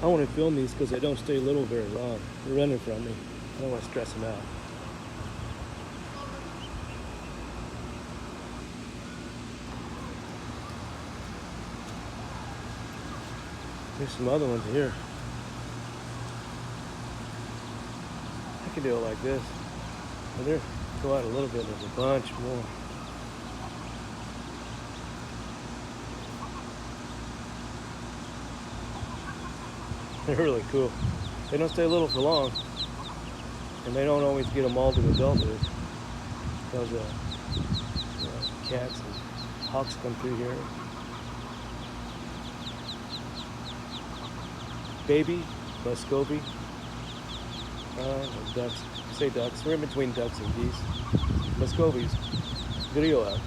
I want to film these because they don't stay little very long. They're running from me. I don't want to stress them out. There's some other ones here. I can do it like this. But there, go out a little bit. There's a bunch more. They're really cool. They don't stay little for long, and they don't always get them all to adulthood because cats and hawks come through here. Baby Muscovy, ducks. Say ducks. We're in between ducks and geese. Muscovy's video out.